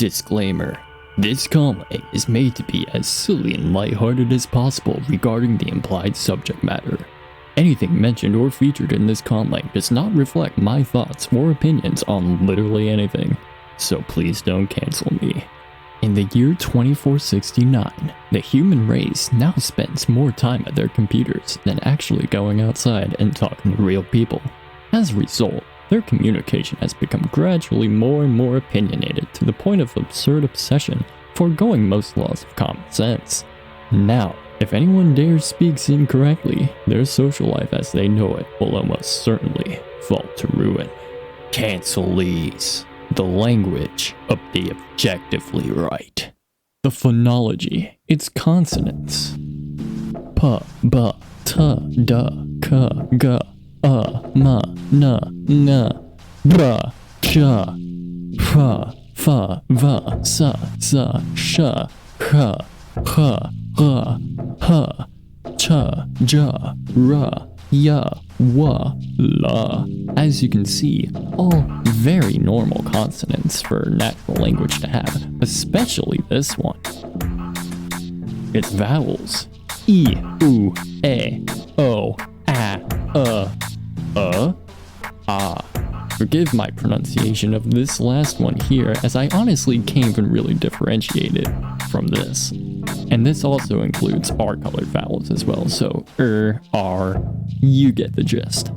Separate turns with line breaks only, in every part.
Disclaimer. This comic is made to be as silly and lighthearted as possible regarding the implied subject matter. Anything mentioned or featured in this comic does not reflect my thoughts or opinions on literally anything, so please don't cancel me. In the year 2469, the human race now spends more time at their computers than actually going outside and talking to real people. As a result, their communication has become gradually more and more opinionated to the point of absurd obsession, foregoing most laws of common sense. Now, if anyone dares speaks incorrectly, their social life as they know it will almost certainly fall to ruin. Cancelese, the language of the objectively right. The phonology, its consonants. P, B, T, D, K, G, M, N, N, B, Ch, P, F, V, S, Sh, H, H, R, H, Ch, J, R, Y, W, L. As you can see, all very normal consonants for natural language to have, especially this one. Its vowels: E, U, E, O, A, Ah. Forgive my pronunciation of this last one here, as I honestly can't even really differentiate it from this. And this also includes R-colored vowels as well, so R, you get the gist.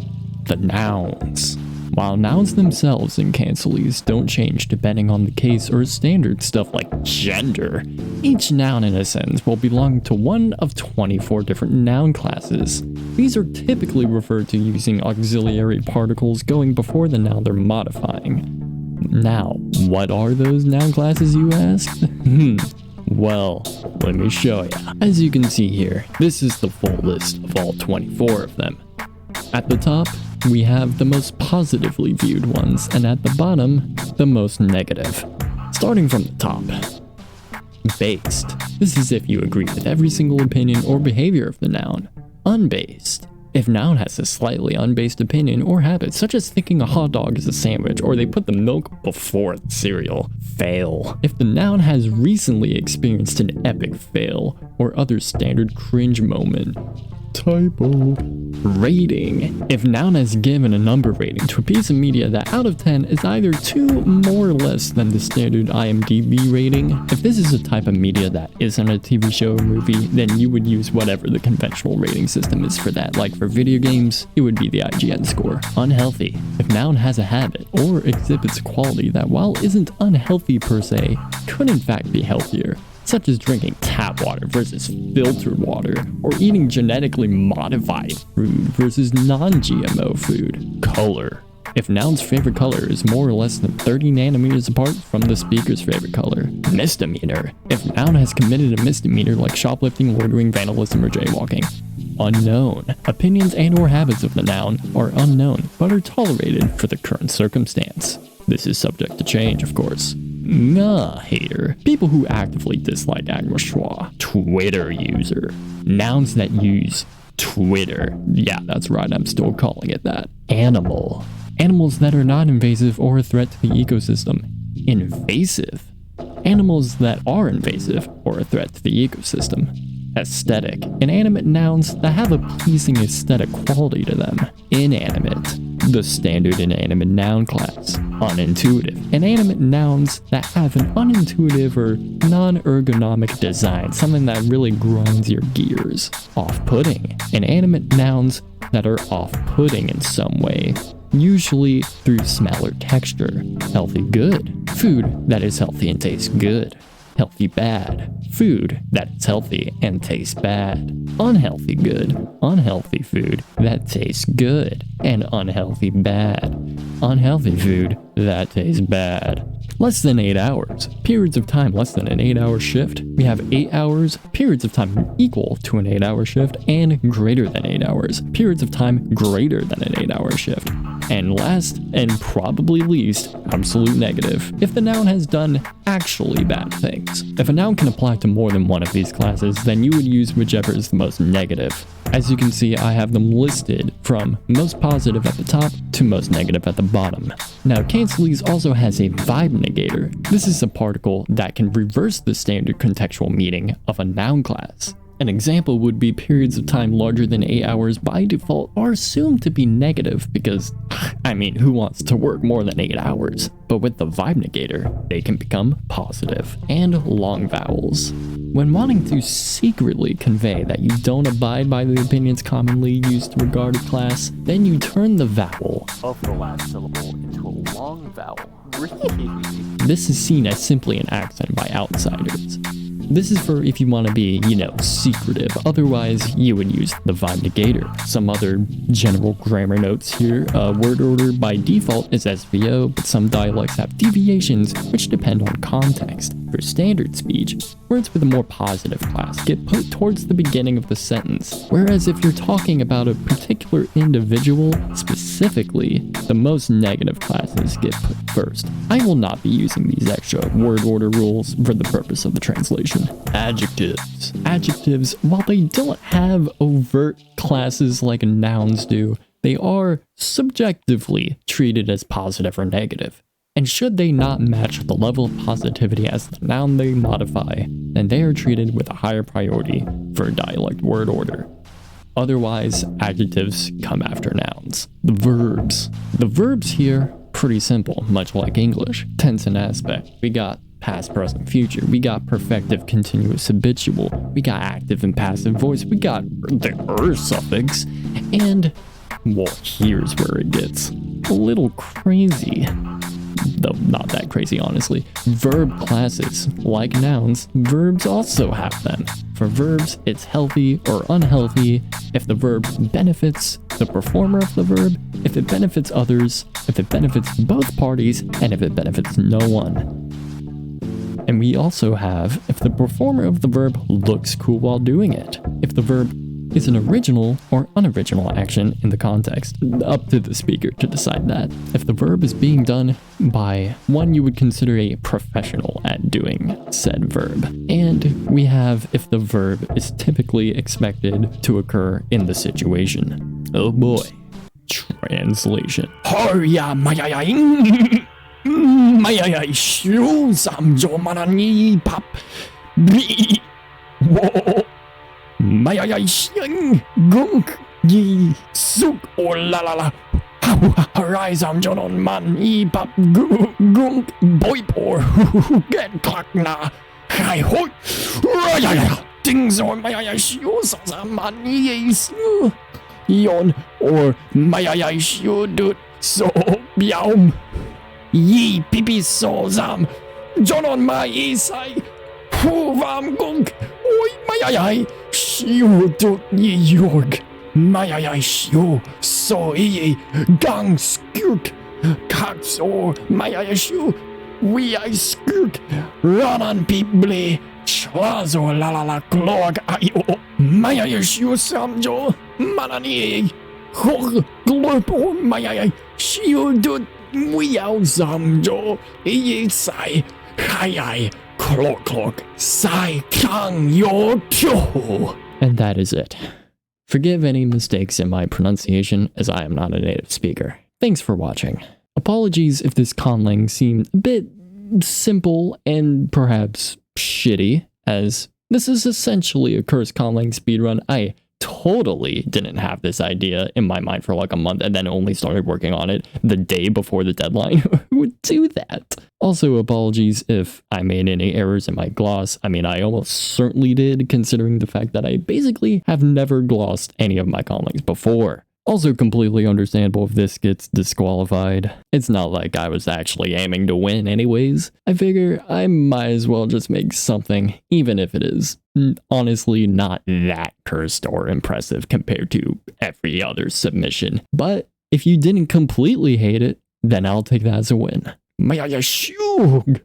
The nouns. While nouns themselves in Cancelese don't change depending on the case or standard stuff like gender, each noun in a sentence will belong to one of 24 different noun classes. These are typically referred to using auxiliary particles going before the noun they're modifying. Now, what are those noun classes, you ask? Well, let me show ya. As you can see here, this is the full list of all 24 of them. At the top, we have the most positively viewed ones, and at the bottom, the most negative. Starting from the top. Based. This is if you agree with every single opinion or behavior of the noun. Unbased. If noun has a slightly unbased opinion or habit, such as thinking a hot dog is a sandwich or they put the milk before the cereal. Fail. If the noun has recently experienced an epic fail or other standard cringe moment. Typo. Rating. If noun has given a number rating to a piece of media that out of 10 is either 2 more or less than the standard IMDb rating. If this is a type of media that isn't a TV show or movie, then you would use whatever the conventional rating system is for that. Like for video games, it would be the IGN score. Unhealthy. If noun has a habit or exhibits a quality that while isn't unhealthy per se, could in fact be healthier, such as drinking tap water versus filtered water, or eating genetically modified food versus non-GMO food. Color. If noun's favorite color is more or less than 30 nanometers apart from the speaker's favorite color. Misdemeanor. If noun has committed a misdemeanor like shoplifting, loitering, vandalism, or jaywalking. Unknown. Opinions and or habits of the noun are unknown, but are tolerated for the current circumstance. This is subject to change, of course. Hater. People who actively dislike Agma Schwa. Twitter user. Nouns that use Twitter. Yeah, that's right, I'm still calling it that. Animal. Animals that are not invasive or a threat to the ecosystem. Invasive. Animals that are invasive or a threat to the ecosystem. Aesthetic. Inanimate nouns that have a pleasing aesthetic quality to them. Inanimate. The standard inanimate noun class. Unintuitive. Inanimate nouns that have an unintuitive or non-ergonomic design, something that really grinds your gears. Off-putting. Inanimate nouns that are off-putting in some way, usually through smell or texture. Healthy good. Food that is healthy and tastes good. Healthy bad. Food that is healthy and tastes bad. Unhealthy good. Unhealthy food that tastes good. And unhealthy bad. Unhealthy food that tastes bad. Less than 8 hours. Periods of time less than an 8-hour shift. We have 8 hours. Periods of time equal to an 8-hour shift. And greater than 8 hours. Periods of time greater than an 8-hour shift. And last, and probably least, absolute negative, if the noun has done actually bad things. If a noun can apply to more than one of these classes, then you would use whichever is the most negative. As you can see, I have them listed from most positive at the top to most negative at the bottom. Now, Cancelese also has a vibe negator. This is a particle that can reverse the standard contextual meaning of a noun class. An example would be periods of time larger than 8 hours by default are assumed to be negative because, I mean, who wants to work more than 8 hours? But with the vibe negator, they can become positive and long vowels. When wanting to secretly convey that you don't abide by the opinions commonly used to regard a class, then you turn the vowel of the last syllable into a long vowel. Really? This is seen as simply an accent by outsiders. This is for if you want to be, secretive. Otherwise, you would use the vibe negator. Some other general grammar notes here. Word order by default is SVO, but some dialects have deviations which depend on context. For standard speech, words with a more positive class get put towards the beginning of the sentence, whereas if you're talking about a particular individual specifically, the most negative classes get put first. I will not be using these extra word order rules for the purpose of the translation. Adjectives. Adjectives, while they don't have overt classes like nouns do, they are subjectively treated as positive or negative. And should they not match the level of positivity as the noun they modify, then they are treated with a higher priority for dialect word order. Otherwise, adjectives come after nouns. The verbs. The verbs here, pretty simple, much like English. Tense and aspect. We got past, present, future. We got perfective, continuous, habitual. We got active and passive voice. We got the suffix. And, well, here's where it gets a little crazy. Though not that crazy, honestly. Verb classes. Like nouns, verbs also have them. For verbs, it's healthy or unhealthy if the verb benefits the performer of the verb, if it benefits others, if it benefits both parties, and if it benefits no one. And we also have if the performer of the verb looks cool while doing it, if the verb is an original or unoriginal action in the context. Up to the speaker to decide that. If the verb is being done by one you would consider a professional at doing said verb. And we have if the verb is typically expected to occur in the situation. Oh boy. Translation.
Mayai shing gunk yi suk or la la la. Rise am jonon man yi pap gunk boy or get clock na. Hi hoi. Things on mayai shiu sam man yi su. Yon or mayai shiu do so biaum. Yi pipi so zam. Jonon ma yi sai. Hu vam gunk. Oi mayai. Shiu do ye yorg. Mayai shiu so ye gang skuk. Kaks or mayai shiu. We I skuk. Ranan people. Chlazo la la la glog ayo. Mayai shiu samjo. Manani. Hog glop or mayai. Shiu do we out samjo. Ye sai. Hai. Clock, sai kang yo kyo.
And that is it. Forgive any mistakes in my pronunciation, as I am not a native speaker. Thanks for watching. Apologies if this conlang seemed a bit simple and perhaps shitty, as this is essentially a cursed conlang speedrun. I totally didn't have this idea in my mind for like a month and then only started working on it the day before the deadline. Who would do that? Also, apologies if I made any errors in my gloss. I mean, I almost certainly did, considering the fact that I basically have never glossed any of my conlangs before. Also completely understandable if this gets disqualified. It's not like I was actually aiming to win anyways. I figure I might as well just make something, even if it is honestly not that cursed or impressive compared to every other submission. But if you didn't completely hate it, then I'll take that as a win.
Mayai shiu.